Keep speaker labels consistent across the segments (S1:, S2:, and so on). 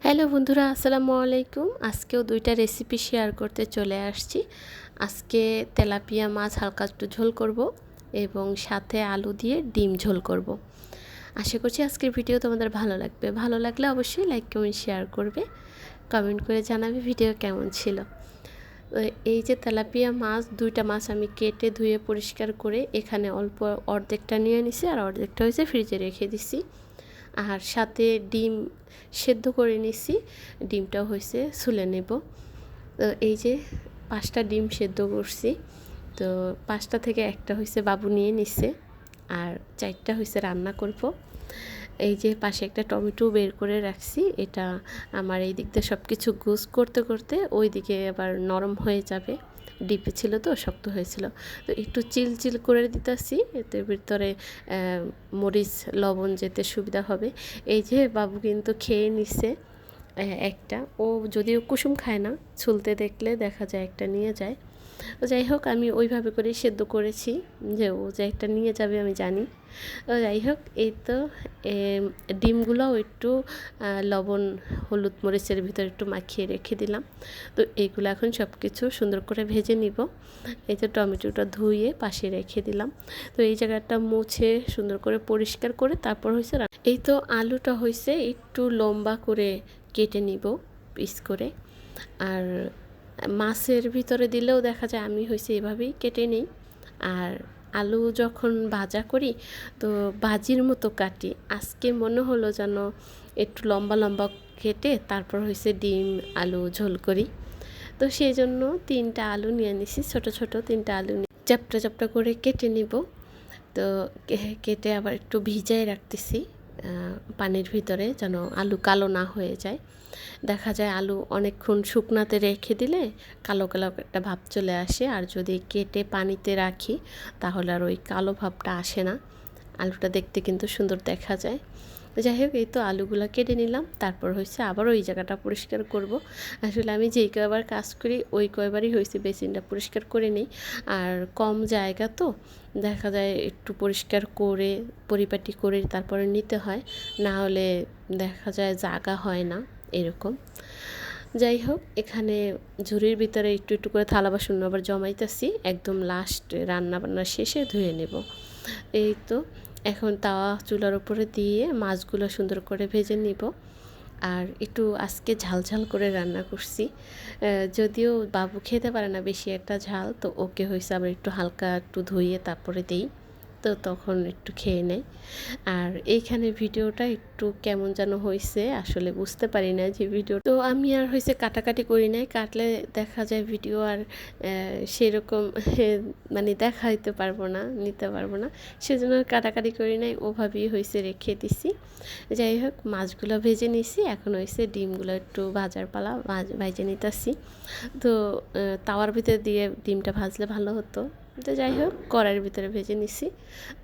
S1: Hello বন্ধুরা, আসসালামু আলাইকুম। আজকেও দুইটা রেসিপি শেয়ার করতে চলে আসছি। আজকে তেলাপিয়া মাছ হালকা একটু ঝোল করব এবং সাথে আলু দিয়ে ডিম ঝোল করব। আশা করছি আজকের ভিডিও তোমাদের ভালো লাগবে। ভালো লাগলে অবশ্যই লাইক কমেন্ট শেয়ার করবে, কমেন্ট করে জানাবে ভিডিও কেমন ছিল। এই যে তেলাপিয়া মাছ, দুইটা মাছ আমি কেটে ধুয়ে পরিষ্কার করে এখানে অল্প অর্ধেকটা নিয়ে নিছি আর অর্ধেকটা হয়েছে ফ্রিজে রেখে দিছি। আর সাথে ডিম সেদ্ধ করে নিছি, ডিমটাও হয়েছে ছুলে নেব। তো এই যে 5টা ডিম সেদ্ধ করছি, তো 5টা থেকে একটা হয়েছে বাবু নিয়ে নিছে আর 4টা হয়েছে রান্না করব। এই যে পাশে একটা টমেটো বের করে রাখছি, এটা আমার এই দিক দিয়ে সব কিছু গুছ করতে করতে ওই দিকে আবার নরম হয়ে যাবে। ডিপে ছিল তো শক্ত হয়েছিল, তো একটু চিল চিল করে দিতেছি, এতে ভিতরে মরিচ লবণ যেতে সুবিধা হবে। এই যে বাবু কিন্তু খেয়ে নিছে একটা, ও যদিও কুসুম খায় না, ছুলতে দেখলে দেখা যায় একটা নিয়ে যায়। যাই হোক, আমি ওইভাবে করে সেদ্ধ করেছি যে ও যে একটা নিয়ে যাবে আমি জানি। যাই হোক, এই তো ডিমগুলোও একটু লবণ হলুদ মরিচের ভিতরে একটু মাখিয়ে রেখে দিলাম। তো এইগুলো এখন সব কিছু সুন্দর করে ভেজে নিব। এই তো টমেটোটা ধুয়ে পাশে রেখে দিলাম। তো এই জায়গাটা মুছে সুন্দর করে পরিষ্কার করে তারপর হয়েছে এই তো আলুটা হয়েছে একটু লম্বা করে কেটে নিব পিস করে। আর মাছের ভিতরে দিলেও দেখা যায় আমি হয়েছে এভাবেই কেটে নিই। আর আলু যখন ভাজা করি তো ভাজির মতো কাটি, আজকে মনে হলো যেন একটু লম্বা লম্বা কেটে তারপর হয়েছে ডিম আলু ঝোল করি। তো সেই জন্য 3টা আলু নিয়ে নিছি, ছোট ছোট 3টা আলু চ্যাপটা চ্যাপটা করে কেটে নিব। তো কেটে আবার একটু ভিজাই রাখতেছি পানির ভিতরে, যেন আলু কালো না হয়ে যায়। দেখা যায় আলু অনেকক্ষণ শুকনাতে রেখে দিলে কালো কালো একটা ভাব চলে আসে, আর যদি কেটে পানিতে রাখি তাহলে আর ওই কালো ভাবটা আসে না, আলুটা দেখতে কিন্তু সুন্দর দেখা যায়। যাই হোক, এই তো আলুগুলো কেটে নিলাম, তারপর হয়েছে আবার ওই জায়গাটা পরিষ্কার করব। আসলে আমি যেই কয়বার কাজ করি ওই কয়বারই হয়েছে বেসিনটা পরিষ্কার করে নিই, আর কম জায়গা তো দেখা যায় একটু পরিষ্কার করে পরিপাটি করে তারপরে নিতে হয়, না হলে দেখা যায় জায়গা হয় না এরকম। যাই হোক, এখানে ঝুড়ির ভিতরে একটু একটু করে থালা বাসন আবার জমাইতেছি, একদম লাস্ট রান্না বান্না শেষে ধুয়ে নেব। এই তো এখন তাওয়া চুলার উপরে দিয়ে মাছগুলো সুন্দর করে ভেজে নিব। আর একটু আজকে ঝাল ঝাল করে রান্না করছি, যদিও বাবু খেতে পারে না বেশি একটা ঝাল, তো ওকে হয়েছে আবার একটু হালকা একটু ধুইয়ে তারপরে দিই, তো তখন একটু খেয়ে নেয়। আর এইখানে ভিডিওটা একটু কেমন যেন হয়েছে, আসলে বুঝতে পারি না যে ভিডিও, তো আমি আর হয়েছে কাটাকাটি করি নাই, কাটলে দেখা যায় ভিডিও আর সেরকম মানে দেখাইতে পারবো না, নিতে পারবো না, সেজন্য কাটাকাটি করি নাই, ওভাবেই হয়েছে রেখে দিছি। যাই হোক, মাছগুলো ভেজে নিছি, এখন হয়েছে ডিমগুলো একটু ভাজার পালা, ভাজে নিতেছি। তো তাওয়ার ভিতরে দিয়ে ডিমটা ভাজলে ভালো হতো, তো যাই হোক কড়াইয়ের ভিতরে ভেজে নিছি।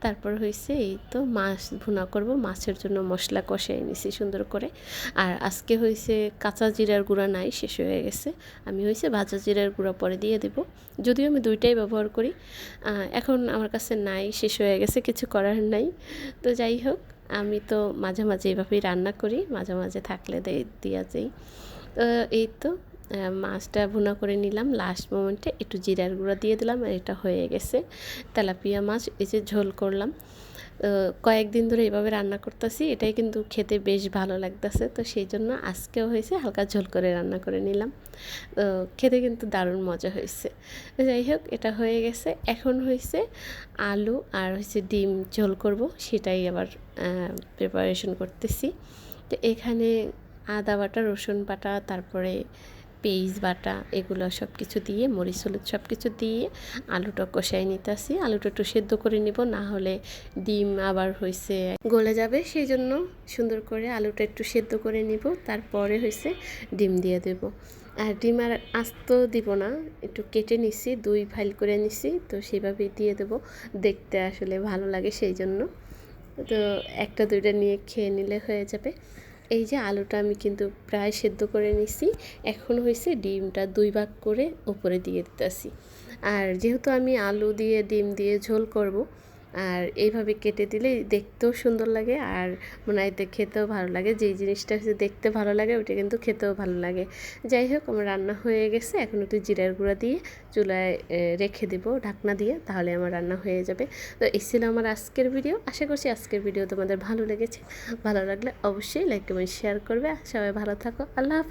S1: তারপর হয়েছে এই তো মাছ ভুনা করব, মাছের জন্য মশলা কষিয়ে নিছি সুন্দর করে। আর আজকে হয়েছে কাঁচা জিরার গুঁড়া নাই, শেষ হয়ে গেছে, আমি হয়েছে ভাজা জিরার গুঁড়া পরে দিয়ে দেব, যদিও আমি দুইটাই ব্যবহার করি, এখন আমার কাছে নাই, শেষ হয়ে গেছে, কিছু করার নাই। তো যাই হোক, আমি তো মাঝে মাঝে এইভাবেই রান্না করি, মাঝে মাঝে থাকলে দিয়া যাই। এই তো মাছটা ভুনা করে নিলাম, লাস্ট মোমেন্টে একটু জিরার গুঁড়া দিয়ে দিলাম, আর এটা হয়ে গেছে তেলাপিয়া মাছ। এই যে ঝোল করলাম, কয়েকদিন ধরে এভাবে রান্না করতেছি, এটাই কিন্তু খেতে বেশ ভালো লাগতেছে, তো সেই জন্য আজকেও হয়েছে হালকা ঝোল করে রান্না করে নিলাম। তো খেতে কিন্তু দারুণ মজা হয়েছে। যাই হোক, এটা হয়ে গেছে, এখন হয়েছে আলু আর হয়েছে ডিম ঝোল করব, সেটাই আবার প্রিপারেশন করতেছি। তো এখানে আদা বাটা, রসুন বাটা, তারপরে পেঁয়াজ বাটা, এগুলো সব কিছু দিয়ে মরিচ হলুদ সব কিছু দিয়ে আলুটা কষাই নিতেছি। আলুটা একটু সেদ্ধ করে নিব, না হলে ডিম আবার হয়েছে গলে যাবে, সেই জন্য সুন্দর করে আলুটা একটু সেদ্ধ করে নিব, তারপরে হয়েছে ডিম দিয়ে দেব। আর ডিম আর আস্ত দিব না, একটু কেটে নিছি, 2 ফাইল করে নিছি, তো সেভাবেই দিয়ে দেব, দেখতে আসলে ভালো লাগে সেই জন্য। তো একটা দুইটা নিয়ে খেয়ে নিলে হয়ে যাবে। এই যে আলুটা আমি কিন্তু প্রায় সেদ্ধ করে নিছি, এখন হয়েছে ডিমটা 2 ভাগ করে উপরে দিয়ে দিতেছি। আর যেহেতু আমি আলু দিয়ে ডিম দিয়ে ঝোল করব, আর এইভাবে কেটে দিলে দেখতেও সুন্দর লাগে আর মনে হয় খেতেও ভালো লাগে। যেই জিনিসটা দেখতে ভালো লাগে ওটা কিন্তু খেতেও ভালো লাগে। যাই হোক, আমার রান্না হয়ে গেছে। এখন একটু জিরার গুঁড়া দিয়ে চুলায় রেখে দেবো ঢাকনা দিয়ে, তাহলে আমার রান্না হয়ে যাবে। তো এই ছিল আমার আজকের ভিডিও। আশা করছি আজকের ভিডিও তোমাদের ভালো লেগেছে। ভালো লাগলে অবশ্যই লাইক কমেন্ট শেয়ার করবে। সবাই ভালো থাকো। আল্লাহ হাফেজ।